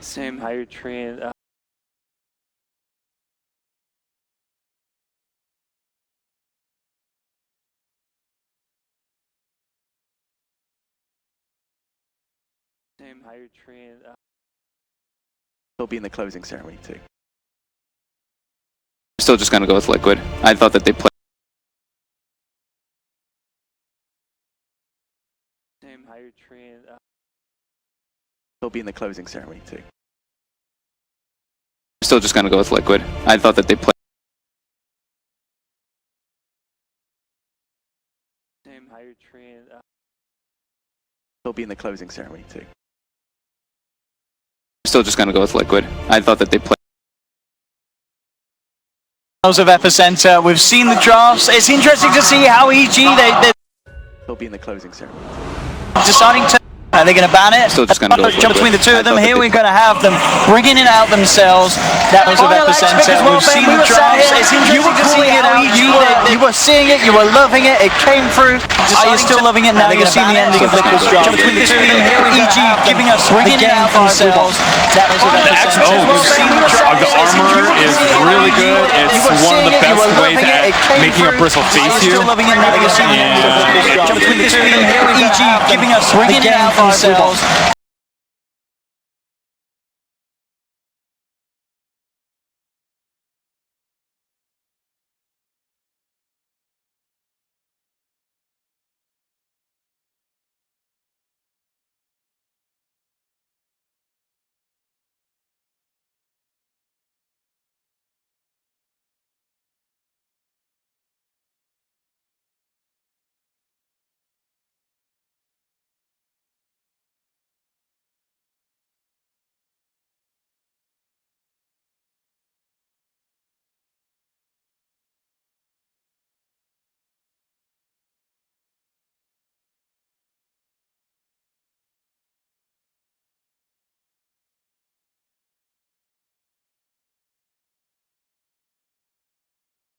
Same how you're trained. Same how you're trained. He'll be in the closing ceremony too. Still just gonna go with liquid. I thought that they played. Same how you're trained. He'll be in the closing ceremony too. Still just gonna go with liquid. I thought that they played. Same how you're trained. He'll be in the closing ceremony too. Still just gonna go with liquid. I thought that they played. Of Epicenter, we've seen the drafts. It's interesting to see how EG they're He'll be in the closing ceremony. deciding to. Are they going to ban it? Still just gonna go with Jump between liquid. the two of them. Here we're going to have them bringing it out themselves. That was of Epicenter. We've seen the drafts. You were calling it out. You were seeing it. You were loving it. It came through. Are you still loving it now? You're seeing the ending of Liquid's draft. Jump between the two of them. Here EG giving us bringing it out themselves. That was of Epicenter. We've seen the drafts. The armor is really good. It's one of the best ways at making a bristle face you. Still loving it now. You're seeing the ending of Liquid's draft. Jump between the two of them. Here EG giving us bringing it out themselves.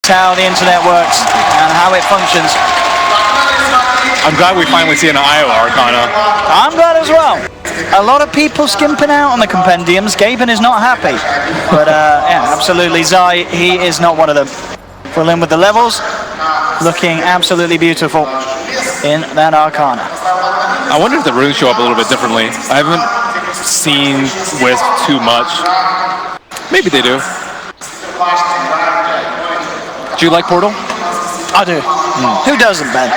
How the internet works and how it functions. I'm glad we finally see an Iowa Arcana. I'm glad as well. A lot of people skimping out on the compendiums. Gaben is not happy. But yeah, absolutely. Zai, he is not one of them. Full in with the levels. Looking absolutely beautiful in that Arcana. I wonder if the runes show up a little bit differently. I haven't seen Wisp too much. Maybe they do. Do you like Portal? I do. Who doesn't, Ben?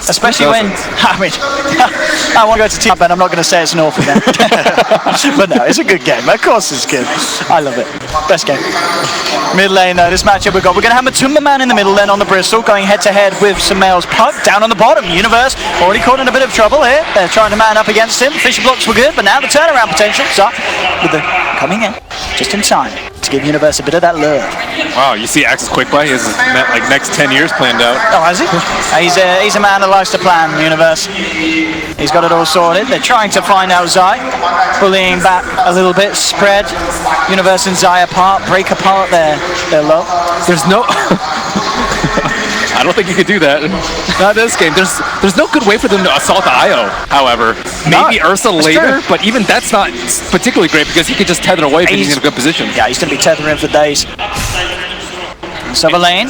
Especially when, I mean, I want to go to Team Ben, I'm not going to say it's an awful game. But no, it's a good game. Of course it's good. I love it. Best game. Mid lane though, this matchup we're going to have Matumba Man in the middle then on the Bristol, going head to head with Sumail's Puck. Down on the bottom, Universe already caught in a bit of trouble here. They're trying to man up against him. Fisher blocks were good, but now the turnaround potential. So, with the coming in, just in time to give Universe a bit of that lure. Wow, you see Axe's quick play? He has his like next 10 years planned out. Oh, has he? He's a man that likes to plan, Universe. He's got it all sorted. They're trying to find out Zai. Bullying back a little bit. Spread Universe and Zai apart. Break apart their love. There's no... I don't think you could do that. Not this game. There's no good way for them to assault the Io, however. Maybe Ursa later, true. But even that's not particularly great because he could just tether away if he's in a good position. Yeah, he's going to be tethering for days. Sub lane,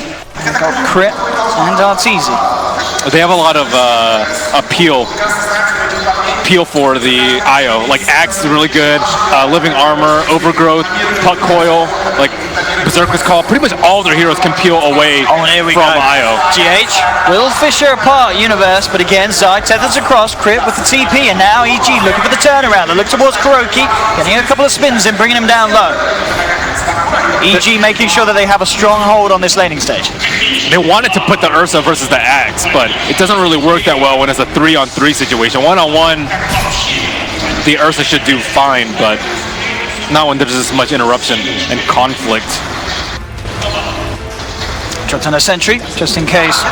got Crit and Arteezy. They have a lot of appeal for the Io. Like Axe is really good, Living Armor, Overgrowth, Puck Coil, like Berserker's Call. Pretty much all their heroes can peel away from Io. GH will Fisher apart Universe, but again Zai tethers across, Crit with the TP, and now EG looking for the turnaround. They look towards Kuroki, getting a couple of spins in, bringing him down low. EG making sure that they have a strong hold on this laning stage. They wanted to put the Ursa versus the Axe, but it doesn't really work that well when it's a 3-on-3 situation. 1-on-1, the Ursa should do fine, but not when there's this much interruption and conflict. Dropped on a sentry, just in case.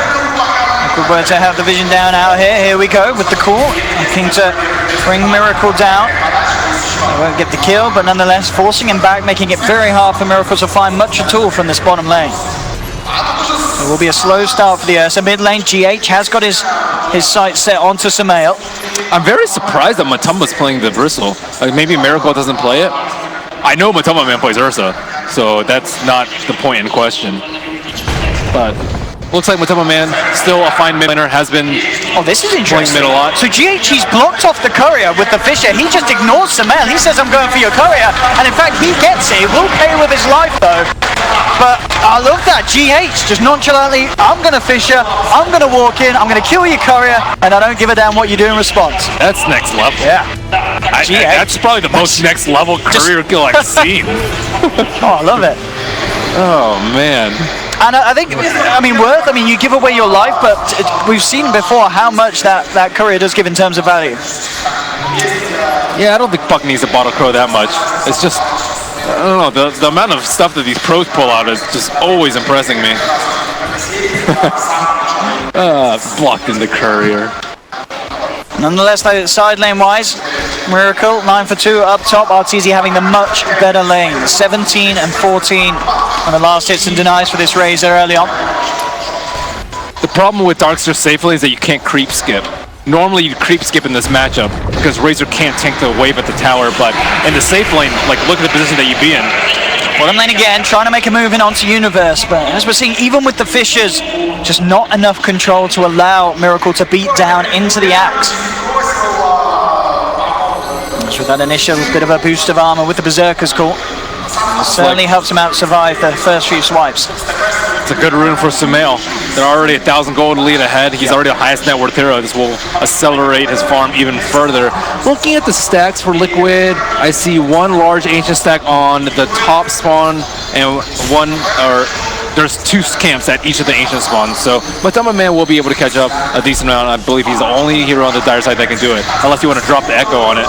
Good word to have the vision down out here. Here we go with the call. Looking to bring Miracle down. They won't get the kill, but nonetheless forcing him back, making it very hard for Miracle to find much at all from this bottom lane. It will be a slow start for the Ursa. Mid lane, GH has got his sights set onto Sumail. I'm very surprised that Matumba's playing the Bristle. Like maybe Miracle doesn't play it. I know Matumba Man plays Ursa, so that's not the point in question. But looks like Matumba Man, still a fine mid laner, has been Oh, this is playing interesting. mid a lot. So GH, he's blocked off the courier with the Fisher. He just ignores Sumail. He says, I'm going for your courier. And in fact, he gets it. He will pay with his life, though. But I love that. GH just nonchalantly, I'm going to Fisher. I'm going to walk in. I'm going to kill your courier. And I don't give a damn what you do in response. That's next level. Yeah. That's probably the most next level career kill I've seen. Oh, I love it. Oh, man. And I think, Worth, you give away your life, but we've seen before how much that courier does give in terms of value. Yeah, I don't think Puck needs to bottle crow that much. It's just, I don't know, the amount of stuff that these pros pull out is just always impressing me. Blocked in the courier. Nonetheless, though, side lane wise, Miracle 9 for 2 up top. Arteezy having the much better lane, 17 and 14 on the last hits and denies for this Razor early on. The problem with Darkster safely is that you can't creep skip. Normally you creep skip in this matchup because Razor can't tank the wave at the tower, but in the safe lane, like look at the position that you'd be in. Bottom lane again, trying to make a move in onto Universe, but as we're seeing, even with the Fishers, just not enough control to allow Miracle to beat down into the Axe. With that initial bit of a boost of armor with the Berserker's call, certainly helps him out survive the first few swipes. It's a good rune for Sumail. They're already 1,000 gold lead ahead. He's already the highest net worth hero. This will accelerate his farm even further. Looking at the stacks for Liquid, I see one large ancient stack on the top spawn and there's 2 camps at each of the ancient spawns. So Matumba Man will be able to catch up a decent amount. I believe he's the only hero on the dire side that can do it, unless you want to drop the echo on it.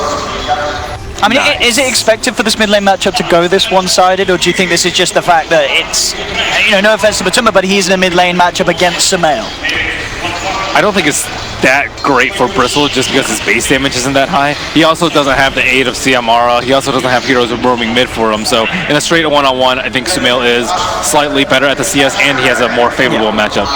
Nice. Is it expected for this mid lane matchup to go this one-sided, or do you think this is just the fact that it's, no offense to Matumba, but he's in a mid lane matchup against Sumail? I don't think it's that great for Bristle just because his base damage isn't that high. He also doesn't have the aid of Siamara. He also doesn't have heroes roaming mid for him. So in a straight one-on-one, I think Sumail is slightly better at the CS and he has a more favorable matchup.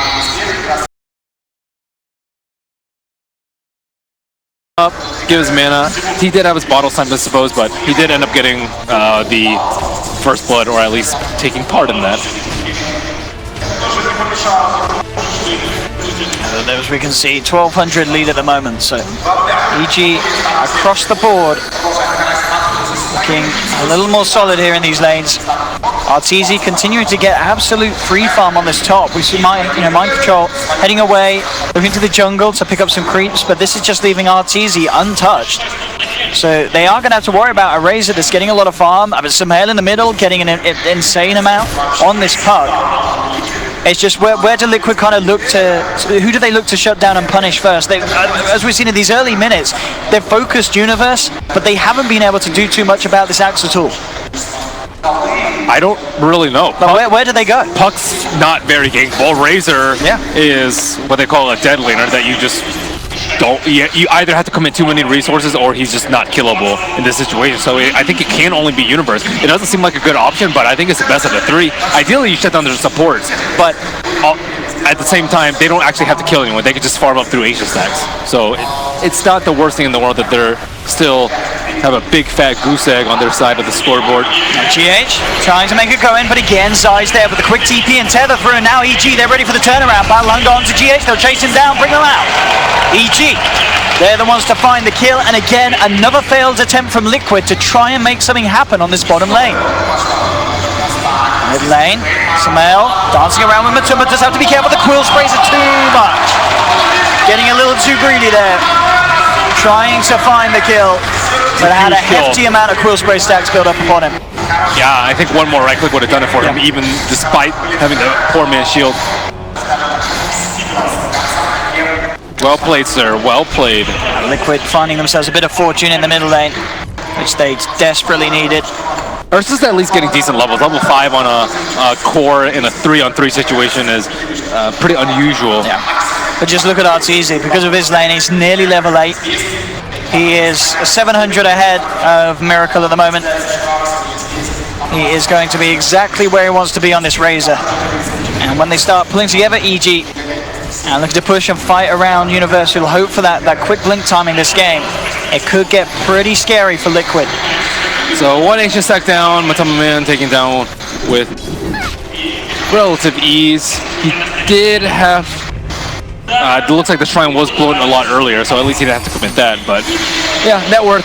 Gives mana. He did have his bottle time, I suppose, but he did end up getting the first blood, or at least taking part in that. As we can see, 1,200 lead at the moment, so EG across the board looking a little more solid here in these lanes. Arteezy continuing to get absolute free farm on this top. We see Mind Control heading away, looking to the jungle to pick up some creeps, but this is just leaving Arteezy untouched. So they are going to have to worry about a Razor that's getting a lot of farm. Sumail in the middle getting an insane amount on this Pug. It's just where do Liquid kind of look to, who do they look to shut down and punish first? They, as we've seen in these early minutes, they've focused Universe, but they haven't been able to do too much about this Axe at all. I don't really know. But where do they go? Puck's not very capable. Razor is what they call a dead laner that you just don't. You either have to commit too many resources or he's just not killable in this situation. So I think it can only be Universe. It doesn't seem like a good option, but I think it's the best of the 3. Ideally, you shut down their supports, but at the same time, they don't actually have to kill anyone. They can just farm up through Ancient stacks. So it's not the worst thing in the world that they're still have a big fat goose egg on their side of the scoreboard. GH trying to make it go in, but again, Zai's there with the quick TP and tether through, and now EG, they're ready for the turnaround. Battle Hunger onto GH, they'll chase him down, bring him out. EG, they're the ones to find the kill, and again, another failed attempt from Liquid to try and make something happen on this bottom lane. Mid lane, Sumail dancing around with Matumba, just have to be careful, the quill sprays are too much. Getting a little too greedy there. Trying to find the kill, but had a hefty amount of quill spray stacks built up upon him. Yeah, I think one more right click would have done it for him, even despite having the 4-man shield. Well played, sir. Well played. Liquid finding themselves a bit of fortune in the middle lane, which they desperately needed. Ursa's at least getting decent levels. Level 5 on a core in a 3-on-3 situation is pretty unusual. Yeah. But just look at Arteezy, because of his lane, he's nearly level 8. He is 700 ahead of Miracle at the moment. He is going to be exactly where he wants to be on this Razor. And when they start pulling together, EG, and looking to push and fight around Universe, will hope for that quick blink timing this game. It could get pretty scary for Liquid. So one ancient stack down, Matama Man taken down with relative ease. He did have, it looks like the shrine was blown a lot earlier, so at least he didn't have to commit that. But yeah, net worth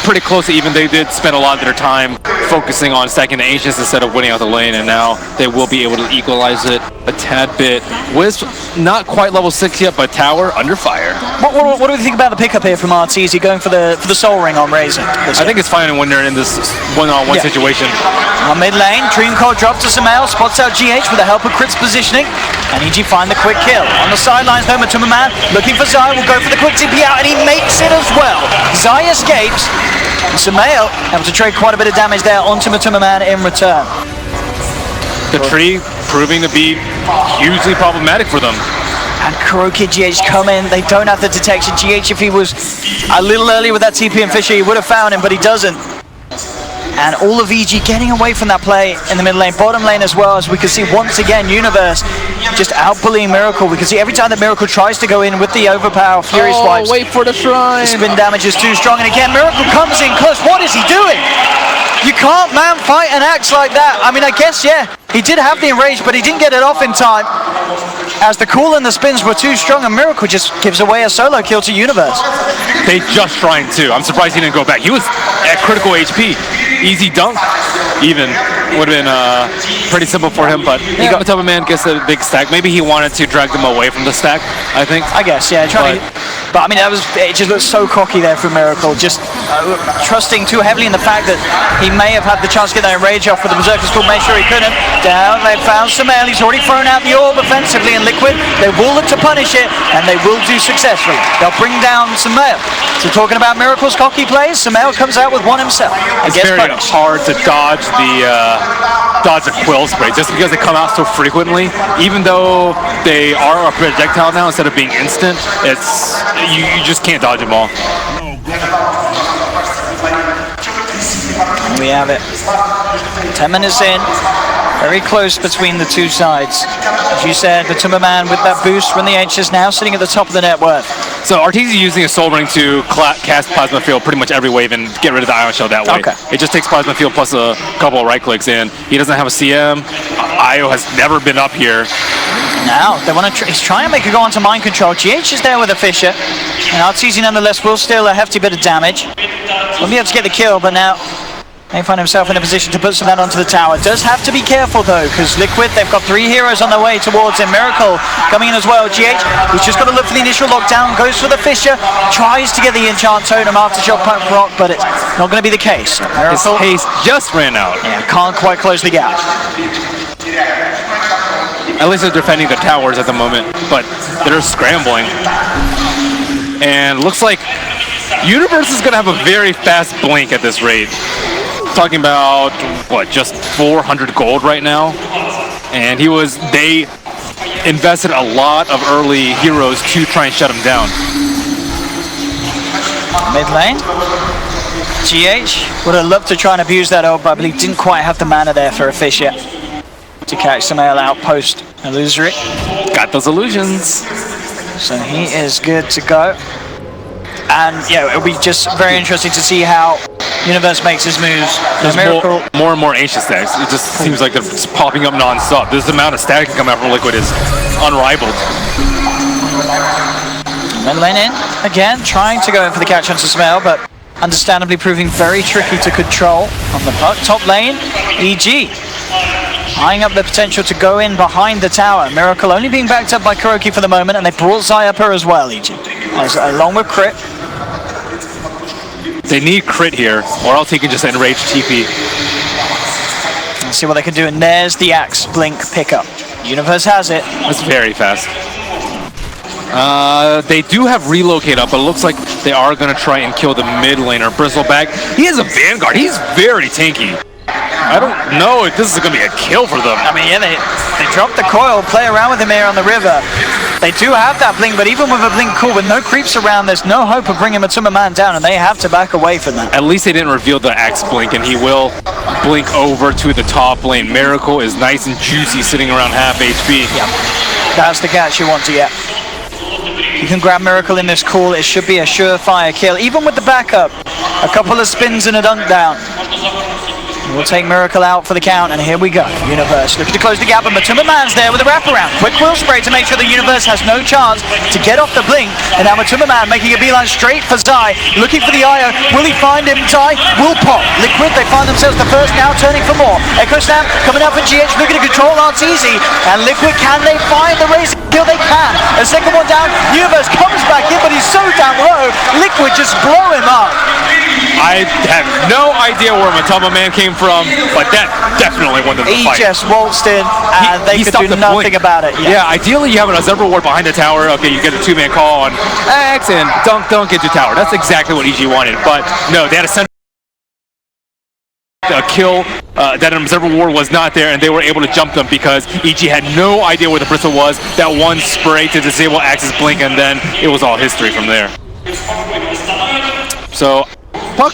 pretty close to even. They did spend a lot of their time focusing on stacking the ancients instead of winning out the lane, and now they will be able to equalize it a tad bit. Wisp not quite level 6 yet, but Tower under fire. What do we think about the pickup here from RT? Is he going for the Soul Ring on Razor? I think it's fine when they're in this one-on-one situation. On mid lane, Dreamcoat drops to Samael, spots out GH with the help of Crit's positioning, and EG find the quick kill. On the sidelines, though, Matuma Man looking for Zai, will go for the quick TP out, and he makes it as well. Zai escapes, and Samael able to trade quite a bit of damage there onto Matuma Man in return. The tree proving to be hugely problematic for them. And Kuroki GH come in, they don't have the detection. GH, if he was a little early with that TP and Fisher, he would have found him, but he doesn't. And all of EG getting away from that play in the mid lane, bottom lane as well, as we can see once again, Universe just outbullying Miracle. We can see every time that Miracle tries to go in with the overpower Fury swipes. Wait for the shrine. The spin damage is too strong, and again, Miracle comes in close. What is he doing? You can't man fight an axe like that. I mean, I guess, yeah, he did have the enrage, but he didn't get it off in time, as the cool and the spins were too strong, and Miracle just gives away a solo kill to Universe. They just shrine too. I'm surprised he didn't go back. He was at critical HP. Easy dunk, even. Would have been pretty simple for him, but he got Matuma Man, gets a big stack. Maybe he wanted to drag them away from the stack, I think. I guess, yeah. But I mean, it just looks so cocky there from Miracle, just trusting too heavily in the fact that he may have had the chance to get that rage off, but the Berserker's still made sure he couldn't. Down, they've found Samael. He's already thrown out the orb offensively in Liquid. They will look to punish it, and they will do successfully. They'll bring down Samael. So talking about Miracle's cocky plays, Samael comes out with one himself. It's very hard to dodge the quill spray, just because they come out so frequently. Even though they are a projectile now instead of being instant, it's you just can't dodge them all. And we have it. 10 minutes in. Very close between the two sides. As you said, Matuma Man with that boost from the H's now sitting at the top of the net worth. So Arteezy using a Soul Ring to cast Plasma Field pretty much every wave and get rid of the Ion Shell that way. Okay. It just takes Plasma Field plus a couple of right clicks in. He doesn't have a CM. Io has never been up here. Now, they want to he's trying to make it go onto Mind Control. GH is there with a Fisher. And Arteezy nonetheless will steal a hefty bit of damage. Won't be able to get the kill, but now they find himself in a position to put some of that onto the tower. Does have to be careful though, because Liquid, they've got 3 heroes on their way towards him. Miracle coming in as well. GH, he's just got to look for the initial lockdown, goes for the Fisher, tries to get the enchant totem after shot punk rock, but it's not going to be the case. Miracle, his haste just ran out. Yeah, can't quite close the gap. At least they're defending the towers at the moment, but they're scrambling. And looks like Universe is going to have a very fast blink at this rate. Talking about, what, just 400 gold right now? And they invested a lot of early heroes to try and shut him down. Mid lane. GH would have loved to try and abuse that ult, but I believe didn't quite have the mana there for a fish yet to catch Samael out post illusory. Got those illusions. So he is good to go. And yeah, it'll be just very interesting to see how Universe makes his moves. There's more and more ancient stacks. It just seems like they're just popping up non-stop. This amount of stack can come out from Liquid is unrivaled. Mid lane in, again, trying to go in for the catch onto Samael, but understandably proving very tricky to control on the puck. Top lane, EG. Eyeing up the potential to go in behind the tower. Miracle only being backed up by Kuroki for the moment, and they brought Zai up her as well, EG. Along with Crit. They need Crit here, or else he can just enrage TP. Let's see what they can do, and there's the Axe Blink pickup. Universe has it. That's very fast. They do have Relocate up, but it looks like they are going to try and kill the mid laner. Bristleback, he has a Vanguard. He's very tanky. I don't know if this is going to be a kill for them. I mean, yeah, they dropped the coil, play around with him here on the river. They do have that blink, but even with a blink cool, with no creeps around, there's no hope of bringing Matuma Man down, and they have to back away from that. At least they didn't reveal the Axe Blink, and he will blink over to the top lane. Miracle is nice and juicy, sitting around half HP. Yep. That's the catch you want to get. You can grab Miracle in this call. It should be a surefire kill, even with the backup. A couple of spins and a dunk down. We'll take Miracle out for the count, and here we go. Universe looking to close the gap, and Matuma Man's there with a wraparound. Quick wheel spray to make sure the Universe has no chance to get off the blink. And now Matuma Man making a beeline straight for Zai, looking for the IO. Will he find him? Zai will pop. Liquid, they find themselves the first, now turning for more. Echo Snap coming out for GH, looking to control Arteezy. And Liquid, can they find the race kill? They can. A second one down. Universe comes back in, but he's so down low. Liquid just blow him up. I have no idea where Matuma Man came from, but that definitely won the fight. He just waltzed in, and they could do nothing about it. Yeah, ideally you have an observer ward behind the tower. Okay, you get a two-man call on X and dunk into tower. That's exactly what EG wanted, but no, they had a center kill that an observer ward was not there, and they were able to jump them because EG had no idea where the Bristle was. That one spray to disable Ax's blink, and then it was all history from there. So Puck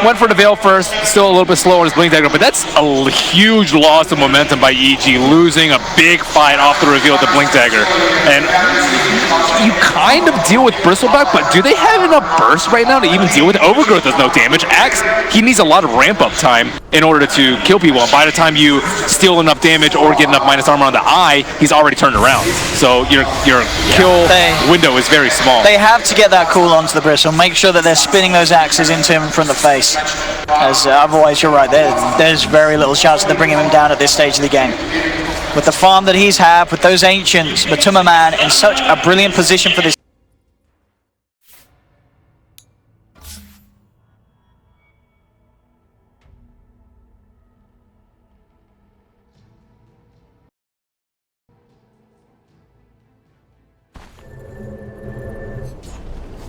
went for the Veil first, still a little bit slow on his Blink Dagger, but that's a huge loss of momentum by EG, losing a big fight off the reveal with the Blink Dagger. And you kind of deal with Bristleback, but do they have enough burst right now to even deal with it? Overgrowth does no damage. Axe, he needs a lot of ramp-up time in order to kill people, and by the time you steal enough damage or get enough minus armor on the eye, he's already turned around. So your kill window is very small. They have to get that cool onto the Bristle, make sure that they're spinning those axes into him from the face, as otherwise you're right, there's very little chance of bringing him down at this stage of the game. With the farm that he's had, with those ancients, Matuma Man in such a brilliant position for this.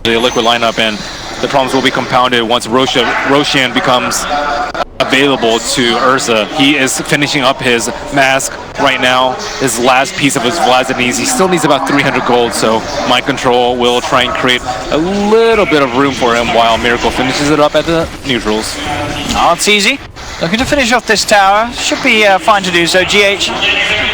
The Liquid lineup, and the problems will be compounded once Roshan becomes available to Urza. He is finishing up his mask right now, his last piece of his Vladimir. He still needs about 300 gold, so Mind Control will try and create a little bit of room for him while Miracle finishes it up at the neutrals. Oh, it's easy. Looking to finish off this tower. Should be fine to do so. GH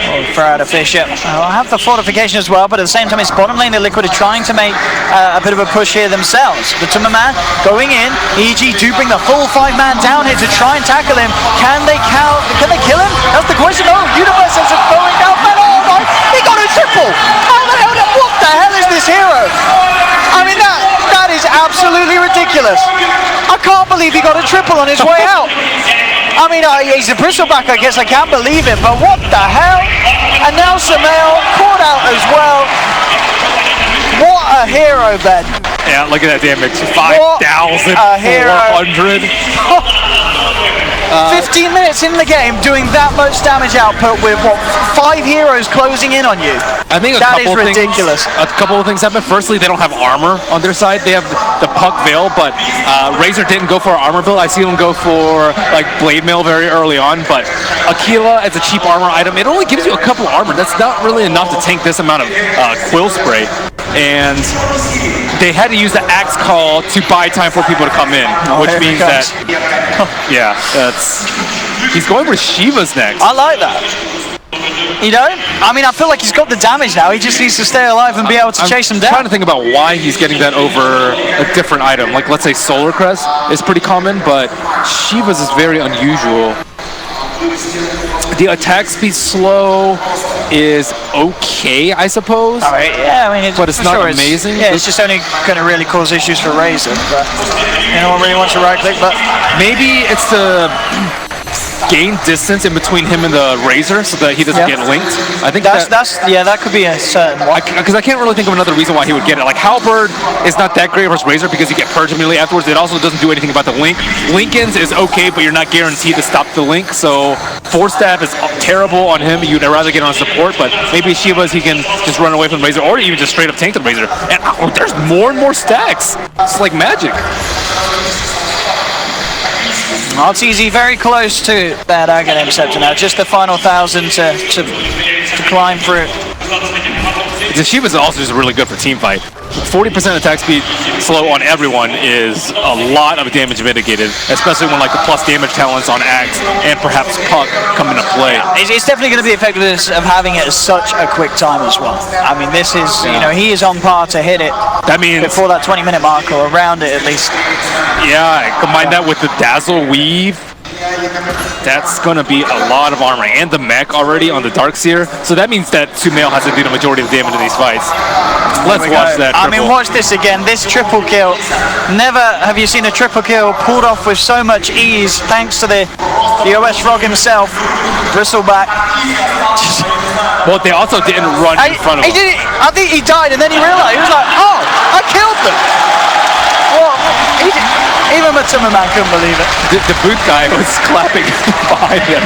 will throw out a fish. I'll have the fortification as well, but at the same time, it's bottom lane. The Liquid are trying to make a bit of a push here themselves. The Matuma Man going in. EG do bring the full 5-man down here to try and tackle him. Can they kill him? That's the question. Oh, Universe is going down. Oh my, he got a triple. How the hell, what the hell is this hero? I mean, that is absolutely ridiculous. I can't believe he got a triple on his way out. I mean, he's a Bristleback, I guess I can't believe it, but what the hell? And now Samael caught out as well. What a hero, Ben. Yeah, look at that damage. 5,400. 15 minutes in the game doing that much damage output with, what, 5 heroes closing in on you? I think that is ridiculous. A couple of things happen. Firstly, they don't have armor on their side. They have the Puck Veil, but Razor didn't go for an armor build. I see them go for like Blade Mail very early on, but Aquila as a cheap armor item, it only gives you a couple armor. That's not really enough to tank this amount of Quill Spray. And they had to use the Axe Call to buy time for people to come in, which means that, yeah, he's going for Shiva's next. I like that. You know? I mean, I feel like he's got the damage now. He just needs to stay alive and be able to chase him down. I'm trying to think about why he's getting that over a different item. Like, let's say Solar Crest is pretty common, but Shiva's is very unusual. The attack speed slow is okay, I suppose. All right, yeah, I mean, but it's not amazing. Yeah, it's just only going to really cause issues for Razor. But no one really wants to right click, but maybe it's the gain distance in between him and the Razor so that he doesn't get linked. I think that could be a certain one. Because I can't really think of another reason why he would get it. Like Halberd is not that great versus Razor because you get purged immediately afterwards. It also doesn't do anything about the link. Linken's is okay, but you're not guaranteed to stop the link. So Force Staff is terrible on him. You'd rather get on support, but maybe Shiva's he can just run away from Razor or even just straight up tank the Razor. And there's more and more stacks. It's like magic. Arteezy very close to that Aghanim Scepter now. Just the final 1,000 to climb through. The Shiva's also just really good for team fight. 40% attack speed slow on everyone is a lot of damage mitigated, especially when like the plus damage talents on Axe and perhaps Puck come into play. It's definitely going to be the effectiveness of having it at such a quick time as well. I mean, this is, you know, he is on par to hit it That means, before that 20-minute mark or around it at least. yeah, combine that with the Dazzle Weave. That's going to be a lot of armor, and the mech already on the Darkseer. So that means that Sumail has to do the majority of the damage in these fights. Let's watch that. I mean, watch this again. This triple kill. Never have you seen a triple kill pulled off with so much ease, thanks to the OS Frog himself, Bristleback. Well, they also didn't run in front of him. I think he died, and then he realized, he was like, oh, I killed them. Well, even Matuma Man couldn't believe it. The boot guy was clapping behind him.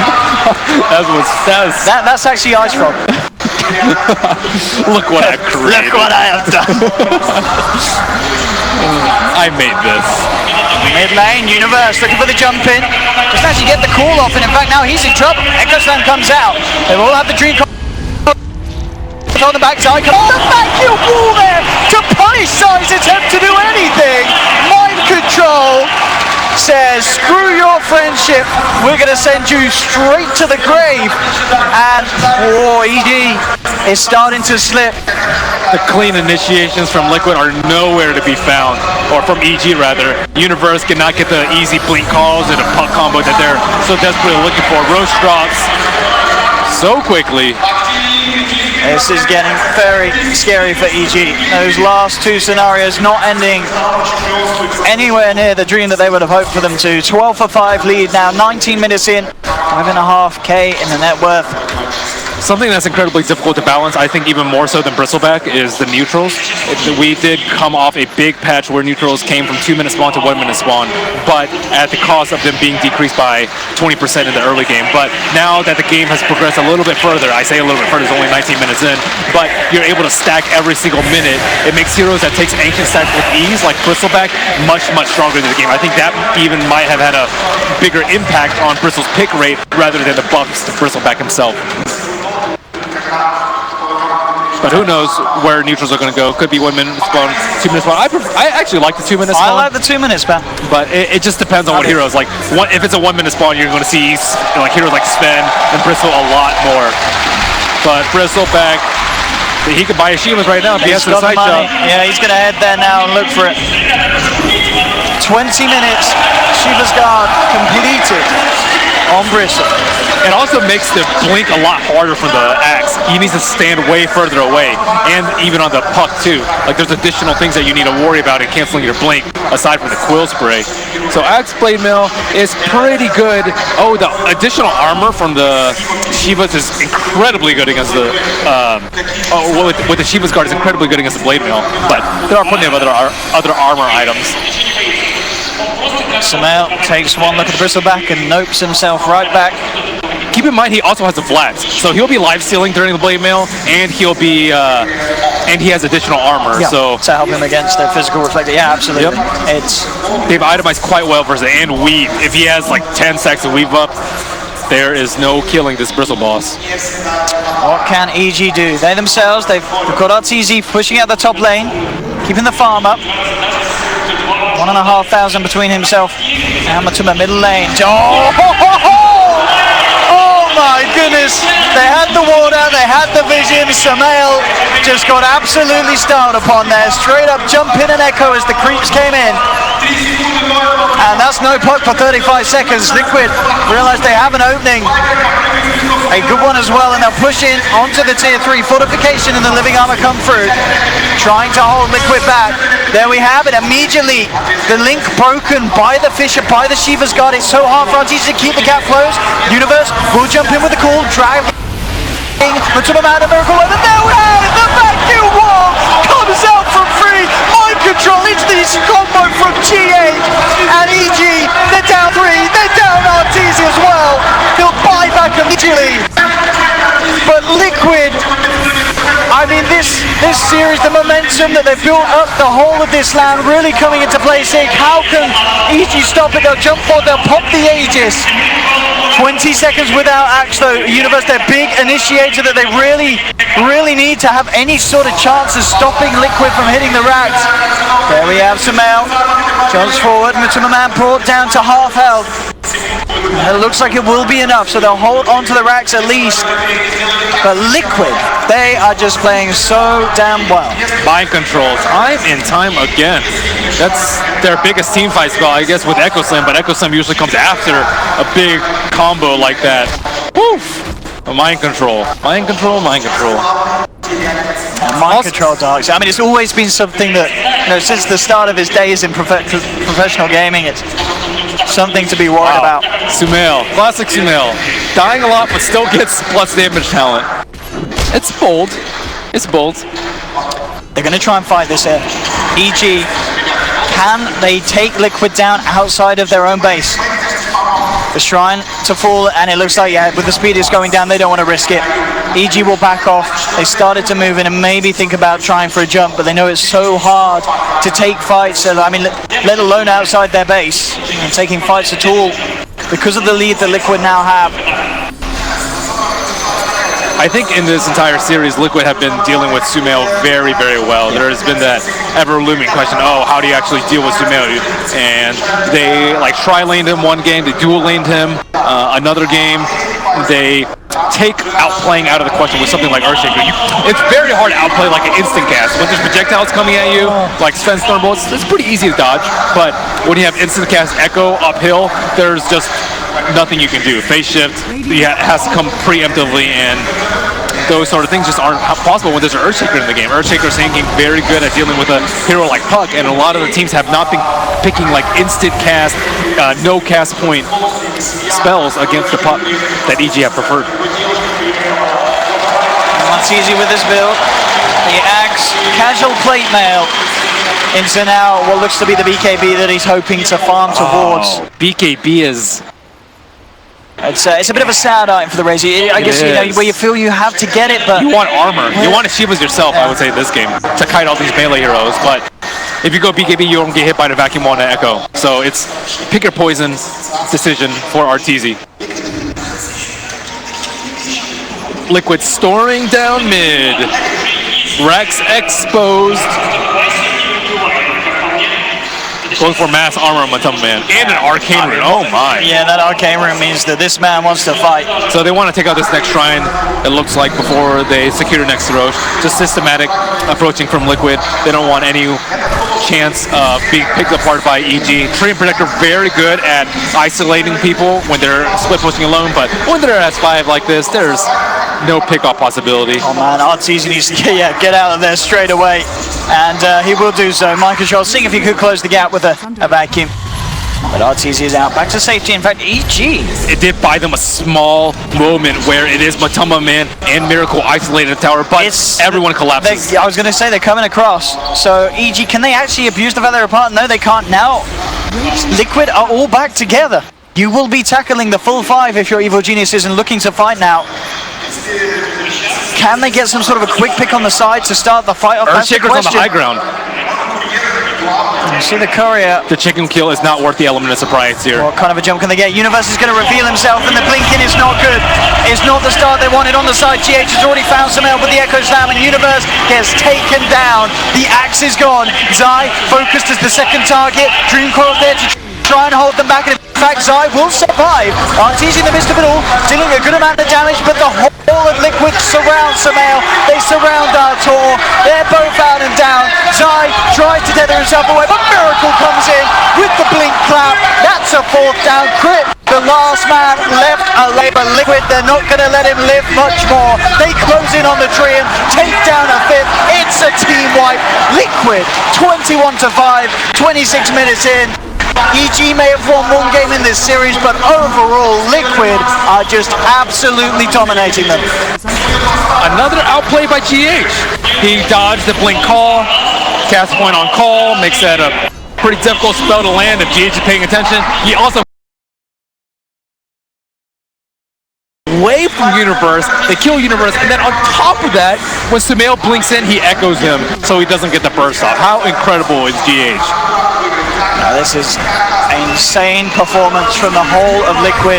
That's actually Ice Frog. Look what I've created. Look what I have done. I made this. Mid lane, Universe looking for the jump in. Just actually get the call off, and in fact now he's in trouble. Echo Slam comes out. They all have the dream on the backside. Oh, the vacuum wall there to punish Si's attempt to do anything. Mind control says, screw your friendship, we're going to send you straight to the grave. And ED is starting to slip. The clean initiations from Liquid are nowhere to be found, or from EG rather. Universe cannot get the easy blink calls and a puck combo that they're so desperately looking for. Roche drops so quickly. This is getting very scary for EG. Those last two scenarios not ending anywhere near the dream that they would have hoped for them to. 12 for 5 lead now, 19 minutes in, 5.5K in the net worth. Something that's incredibly difficult to balance, I think even more so than Bristleback, is the neutrals. We did come off a big patch where neutrals came from 2-minute spawn to 1-minute spawn, but at the cost of them being decreased by 20% in the early game. But now that the game has progressed a little bit further, I say a little bit further, it's only 19 minutes in, but you're able to stack every single minute. It makes heroes that takes ancient stacks with ease, like Bristleback, much, much stronger in the game. I think that even might have had a bigger impact on Bristle's pick rate rather than the buffs to Bristleback himself. But who knows where neutrals are going to go. Could be 1-minute spawn, 2-minute spawn. I actually like the 2-minute spawn. I like the 2-minute spawn. But it just depends on what heroes. Like, if it's a 1-minute spawn, you're going to see like heroes like Sven and Bristle a lot more. But Bristleback, he could buy Hashimas right now if he has the side shot. Yeah, he's going to head there now and look for it. 20 minutes, Shiva's Guard completed on Bristle. It also makes the blink a lot harder for the Axe. He needs to stand way further away, and even on the puck too. Like there's additional things that you need to worry about in canceling your blink, aside from the quill spray. So Axe Blade Mail is pretty good. Oh, the additional armor from the Shivas is incredibly good against the. With the Shiva's Guard is incredibly good against the Blade Mail, but there are plenty of other armor items. Sumail takes one look at the Bristleback and nopes himself right back. Keep in mind he also has the flats, so he'll be live stealing during the blade mail, and he'll be and he has additional armor. Yeah, so to help him against the physical reflector. Yeah, absolutely. Yep. They've itemized quite well versus it, and weave. If he has like 10 stacks of weave up, there is no killing this Bristle boss. What can EG do? They themselves, they've got RTZ pushing out the top lane, keeping the farm up. 1,500 between himself and Matuma middle lane. Oh my goodness! They had the ward out, they had the vision. Sumail just got absolutely started upon there. Straight up jump in and echo as the creeps came in. And that's no puck for 35 seconds. Liquid realized they have an opening. A good one as well, and they'll push in onto the tier 3 fortification, and the living armor come through, trying to hold Liquid back. There we have it. Immediately, the link broken by the Fisher, by the Shiva's Guard. It's so hard for RTZ to keep the gap closed. Universe will jump in with the call, drag Matuma Man, a miracle over. There we have it. The vacuum wall comes out from free. Mind control into this combo from GA and EG. They're down 3. They're down RTZ as well. He'll buy back immediately. But Liquid, I mean, this series, the momentum that they've built up the whole of this land really coming into play. Saying, how can EG stop it? They'll jump forward, they'll pop the Aegis. 20 seconds without Axe though. Universe, their big initiator that they really need to have any sort of chance of stopping Liquid from hitting the racks. There we have Sumail. Jumps forward, Mutuma Man brought down to half health. It looks like it will be enough, so they'll hold on to the racks at least. But Liquid, they are just playing so damn well. Mind control, time and time again. That's their biggest team fight spell, I guess, with Echo Slam, but Echo Slam usually comes after a big combo like that. Woof! Mind control, mind control, mind control. Mind control, Darks. I mean, it's always been something that, since the start of his days in professional gaming, it's something to be worried about. Sumail, classic Sumail. Dying a lot, but still gets plus damage talent. It's bold. It's bold. They're going to try and fight this here. EG, can they take Liquid down outside of their own base? The Shrine to fall, and it looks like, yeah, with the speed it's going down, they don't want to risk it. EG will back off. They started to move in and maybe think about trying for a jump, but they know it's so hard to take fights, so, I mean, let alone outside their base, and taking fights at all, because of the lead that Liquid now have. I think in this entire series, Liquid have been dealing with Sumail very, very well. There has been that ever-looming question, oh, how do you actually deal with Sumail? And they, like, tri-laned him one game, they dual-laned him another game. They take outplaying out of the question with something like Earthshaker. It's very hard to outplay like an instant cast. When there's projectiles coming at you, like Sven's Thunderbolts, it's pretty easy to dodge. But when you have instant cast Echo uphill, there's just nothing you can do. Phase shift, yeah, it has to come preemptively, and those sort of things just aren't possible when there's an Earthshaker in the game. Earthshaker's thinking very good at dealing with a hero like Puck, and a lot of the teams have not been picking like instant cast, no cast point spells against the Puck that EG have preferred. That's easy with this build. The Axe, casual plate mail into now what looks to be the BKB that he's hoping to farm towards. BKB is... It's a bit of a sad item for the Razor. I guess, where you feel you have to get it, but... You want armor. You want Shivas yourself, I would say, in this game, to kite all these melee heroes, but if you go BKB, you don't get hit by the vacuum wand and Echo. So it's pick your poison decision for Arteezy. Liquid storing down mid. Rex exposed. Going for mass armor on Mutuma Man. And an arcane rune. Oh my. Yeah, that arcane rune means that this man wants to fight. So they want to take out this next shrine, it looks like, before they secure the next Roche. Just systematic approaching from Liquid. They don't want any chance of being picked apart by EG. Tree and Protector very good at isolating people when they're split pushing alone, but when they're at 5 like this, there's no pick-off possibility. Oh man, Arteezy needs to get out of there straight away, and he will do so. Mind control, seeing if he could close the gap with a vacuum. But Arteezy is out, back to safety. In fact, EG. It did buy them a small moment where it is Mutuma Man and Miracle isolated the tower, but everyone collapses. I was going to say they're coming across. So EG, can they actually abuse the fact they're apart? No, they can't now. Liquid are all back together. You will be tackling the full 5 if you're Evil Geniuses and looking to fight now. Can they get some sort of a quick pick on the side to start the fight off? Earthshaker's on the high ground. You see the courier. The chicken kill is not worth the element of surprise here. What kind of a jump can they get? Universe is going to reveal himself, and the blinking is not good. It's not the start they wanted on the side. GH has already found some help with the Echo Slam, and Universe gets taken down. The Axe is gone. Zai focused as the second target. Dream Coil there to try and hold them back. In fact, Zai will survive. Arteezy in the midst of it all, dealing a good amount of damage, but the whole of Liquid surround Sumail. They surround Artur. They're both out and down. Zai tries to tether himself away, but Miracle comes in with the blink clap. That's a 4th down crit. The last man left alive, but Liquid, they're not going to let him live much more. They close in on the tree and take down a 5th. It's a team wipe. Liquid, 21-5, 26 minutes in. EG may have won one game in this series, but overall, Liquid are just absolutely dominating them. Another outplay by GH. He dodged the blink call, cast point on call, makes that a pretty difficult spell to land if GH is paying attention. He also away from Universe, they kill Universe, and then on top of that, when Sumail blinks in, he echoes him, so he doesn't get the burst off. How incredible is GH? Now, this is an insane performance from the whole of Liquid.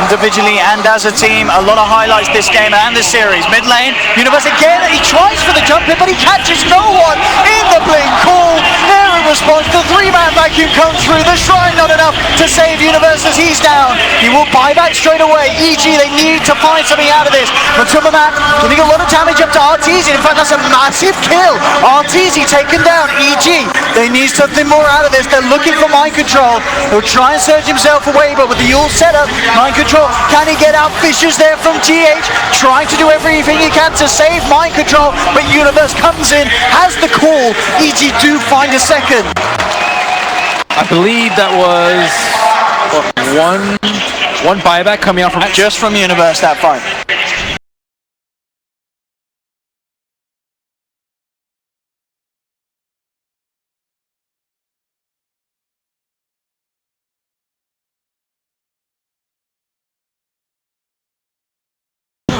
individually and as a team. A lot of highlights this game and this series. Mid lane, Universe again, he tries for the jump in, but he catches no one in the blink call. There in response, the three-man vacuum comes through. The Shrine not enough to save Universe as he's down. He will buy back straight away. EG, they need to find something out of this. Matuma giving a lot of damage up to Arteezy. In fact, that's a massive kill. Arteezy taken down. EG, they need something more out of this. They're looking for mind control. He'll try and surge himself away, but with the ult setup, mind control, can he get out? Fishers there from GH, trying to do everything he can to save mind control, but Universe comes in, has the call. EG do find a second. I believe that was one buyback coming out from Just from Universe that fight.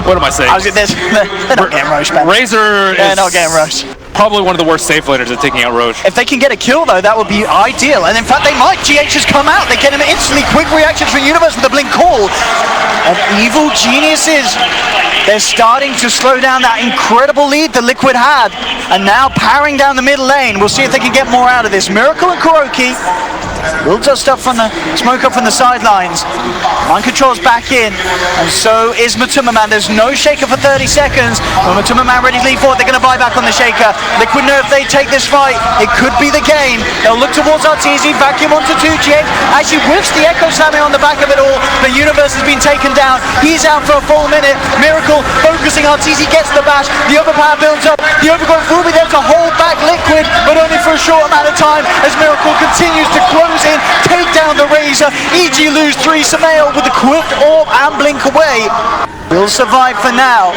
What am I saying? They're not getting Roche, man. Razor They're is not getting Roche. probably one of the worst safe laners at taking out Roche. If they can get a kill though, that would be ideal. And in fact, they might. GH has come out. They get him instantly. Quick reactions from Universe with a blink call. And evil geniuses. They're starting to slow down that incredible lead that Liquid had. And now powering down the middle lane. We'll see if they can get more out of this. Miracle and Kuroki will dust up from the smoke up from the sidelines. Mind control's back in. And so is Matuma Man. There's no shaker for 30 seconds. When Matuma Man ready to lead forward, they're going to buy back on the shaker. Liquid know if they take this fight, it could be the game. They'll look towards Arteezy, vacuum onto 2G. Actually whiffs the Echo Slamming on the back of it all, but Universe has been taken down. He's out for a full minute. Miracle focusing, Arteezy gets the bash. The overpower builds up. The overgrowth will be there to hold back Liquid, but only for a short amount of time as Miracle continues to close in, take down the Razor. EG lose 3. Samael with the quick orb and blink away. Will survive for now.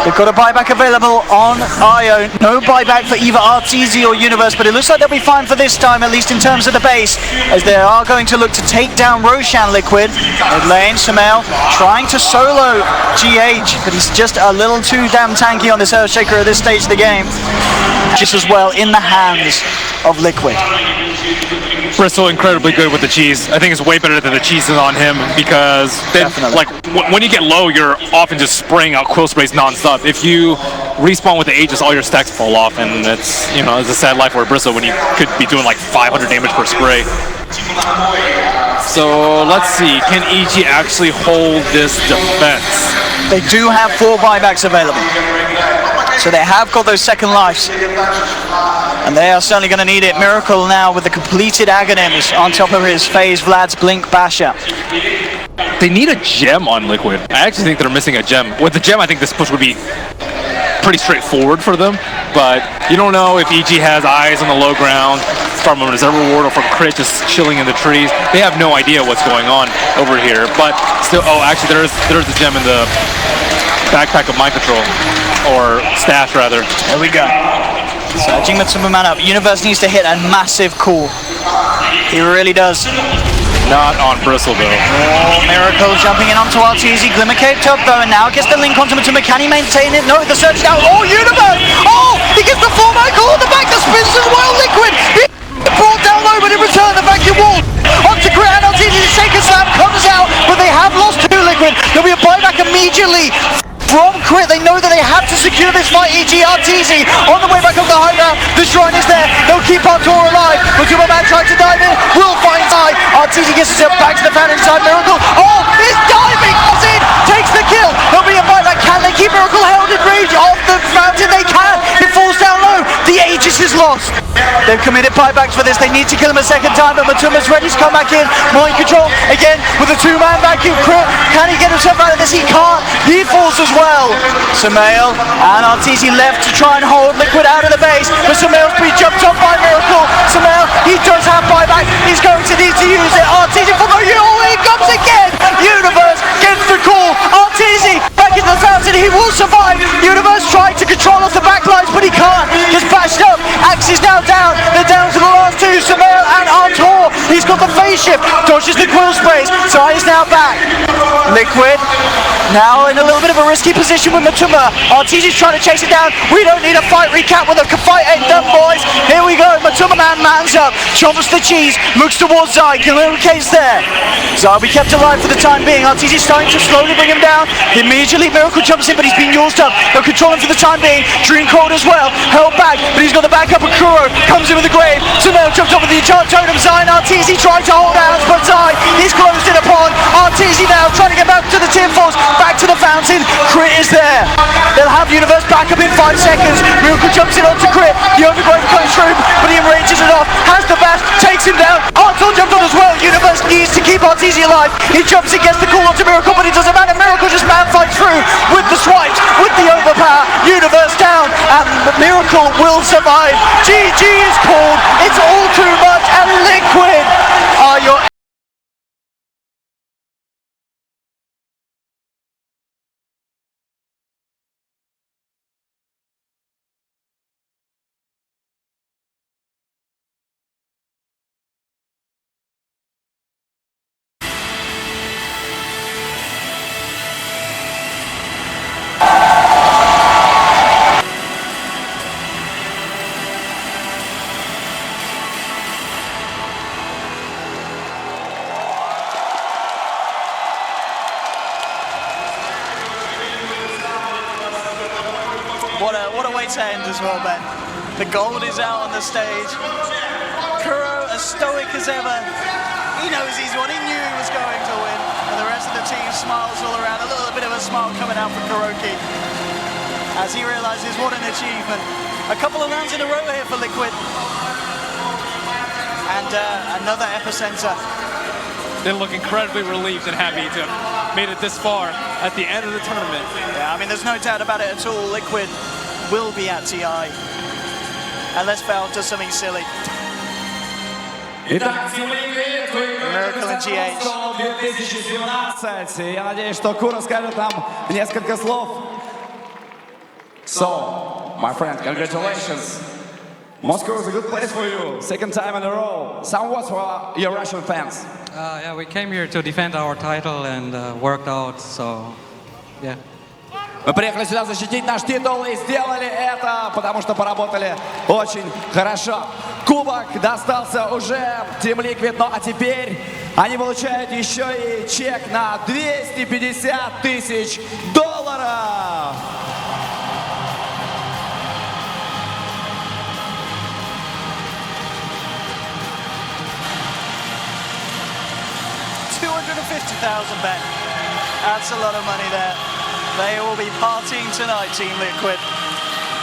They've got a buyback available on Io. No buyback for either Arteezy or Universe, but it looks like they'll be fine for this time, at least in terms of the base, as they are going to look to take down Roshan Liquid. Mid lane, Samael trying to solo GH, but he's just a little too damn tanky on this Earthshaker at this stage of the game. Just as well in the hands of Liquid. Bristol incredibly good with the cheese. I think it's way better than the cheese is on him because then, like when you get low, you're often just spraying out quill sprays non-stop. If you respawn with the Aegis, all your stacks fall off, and it's, you know, it's a sad life for Bristol when you could be doing like 500 damage per spray. So let's see, can EG actually hold this defense? They do have 4 buybacks available. So they have got those second lives. And they are certainly going to need it. Miracle now with the completed Aghanims on top of his phase, Vlad's Blink Basher. They need a gem on Liquid. I actually think they're missing a gem. With the gem, I think this push would be pretty straightforward for them, but you don't know if EG has eyes on the low ground from a reserve reward or from crit just chilling in the trees. They have no idea what's going on over here, but still, oh, actually there's the gem in the backpack of mind control, or stash rather. There we go. Surging Matuma Man up. Universe needs to hit a massive call. He really does. Not on Bristle though. Oh, Miracle jumping in onto Arteezy. Glimmer Cave top though, and now gets the link onto Matuma. Can he maintain it? No, the surge down. Oh, Universe! Oh, he gets the 4-man call on the back. The spins as well. Liquid. Brought down low, but in return the vacuum wall onto Grit, and Arteezy. The shaker slam comes out, but they have lost 2 Liquid. There'll be a buyback immediately from Crit. They know that they have to secure this fight. EG Arteezy on the way back up the high ground. The Shrine is there. They'll keep Artur alive. Matuma Man trying to dive in. Will find side. Arteezy gets himself back to the fan inside. Miracle. Oh, he's diving. Comes in. Takes the kill. There'll be a buyback. Can they keep Miracle held in range of the fountain? They can. It falls down low. The Aegis is lost. They've committed buybacks for this. They need to kill him a second time, but Matuma's ready to come back in. Mind control again with a 2-man vacuum. Crit. Can he get himself out of this? He can't. He falls as well. Samael and Arteezy left to try and hold Liquid out of the base, but Samael's been jumped on by Miracle. Samael, he does have buyback. He's going to need to use it. Arteezy from the he comes again. Universe gets the call. Arteezy back into the fountain. He will survive. Universe trying to control off the backlines, but he can't. Just bashed up. Axe is now down. They're down to the last 2. Samael and Artur. He's got the phase shift. Dodges the quill spray. sprays. Sai is now back. Liquid now in a little bit of a risky position with Matuma. RTG's trying to chase it down. We don't need a fight recap with a fight ain't done, boys. Here we go. Matuma mans up. Chomps the cheese. Looks towards Zai. Communicates there. Zai will be kept alive for the time being. RTG's starting to slowly bring him down. Immediately Miracle jumps in, but he's been used up. They'll control him for the time being. Dream Cold as well. Held back, but he's got the backup of Kuro. Comes in with the grave. So now jumps up with the enchant totem. Zai and RTZ trying to hold out, but Zai is closed in upon. RTZ now trying to get back to the Team Force. Back to the fountain. Crit is there. They'll have Universe back up in 5 seconds. Miracle jumps in onto Crit. The overgrowth comes through, but he enrages it off. Has the bash, takes him down. Arthur jumped on as well. Universe needs to keep RTZ alive. He jumps in, gets the call onto Miracle, but it doesn't matter. Miracle just man fights through with the swipes, with the overpower. Universe down, and Miracle will survive. GG is called. It's all too much, and Liquid are your What a way to end as well, Ben. The gold is out on the stage. Kuro, as stoic as ever. He knows he's won. He knew he was going to win. And the rest of the team smiles all around. A little bit of a smile coming out for Kuroki as he realizes what an achievement. A couple of rounds in a row here for Liquid. And another Epicenter. They look incredibly relieved and happy to have made it this far at the end of the tournament. Yeah, I mean, there's no doubt about it at all. Liquid will be at TI. Unless Val does something silly. Miracle and GH. 2017. Я надеюсь, что Кура скажет нам несколько слов. So, my friend, congratulations. Moscow is a good place for you. Second time in a row. Some words for your Russian fans. Yeah, we came here to defend our title and worked out, so yeah. Мы приехали сюда защитить наш титул и сделали это, потому что поработали очень хорошо. Кубок достался уже Team Liquid, ну а теперь они получают еще и чек на $250 000. $250,000 Ben. That's a lot of money there. They will be partying tonight, Team Liquid.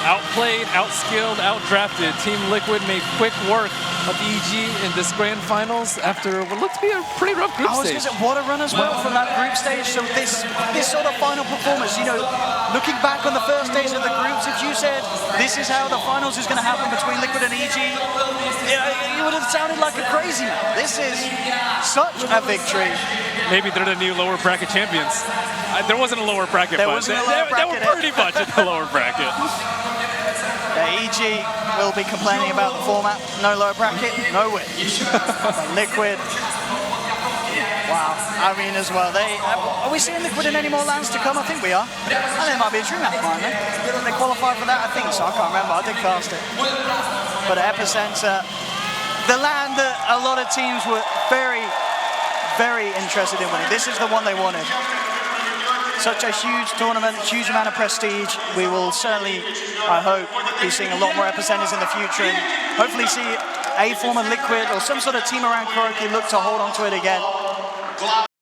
Outplayed, outskilled, outdrafted. Team Liquid made quick work of EG in this grand finals after what looked to be a pretty rough group stage. What a run as well from that group stage. So this sort of final performance, you know, looking back on the first days of the groups, if you said this is how the finals is going to happen between Liquid and EG, it would have sounded like a crazy man. This is such a victory. Maybe they're the new lower bracket champions. There wasn't a lower bracket, but they were pretty much in the lower bracket. EG will be complaining about the format. No lower bracket, no win. Liquid. Wow. I mean, as well, are we seeing Liquid in any more lands to come? I think we are. And there might be a true map finally. Did they qualify for that? I think so. I can't remember. I did cast it. But Epicenter, the land that a lot of teams were very, very interested in winning. This is the one they wanted. Such a huge tournament, huge amount of prestige. We will certainly, I hope, be seeing a lot more Epicenters in the future and hopefully see a former Liquid or some sort of team around Kuroki look to hold on to it again.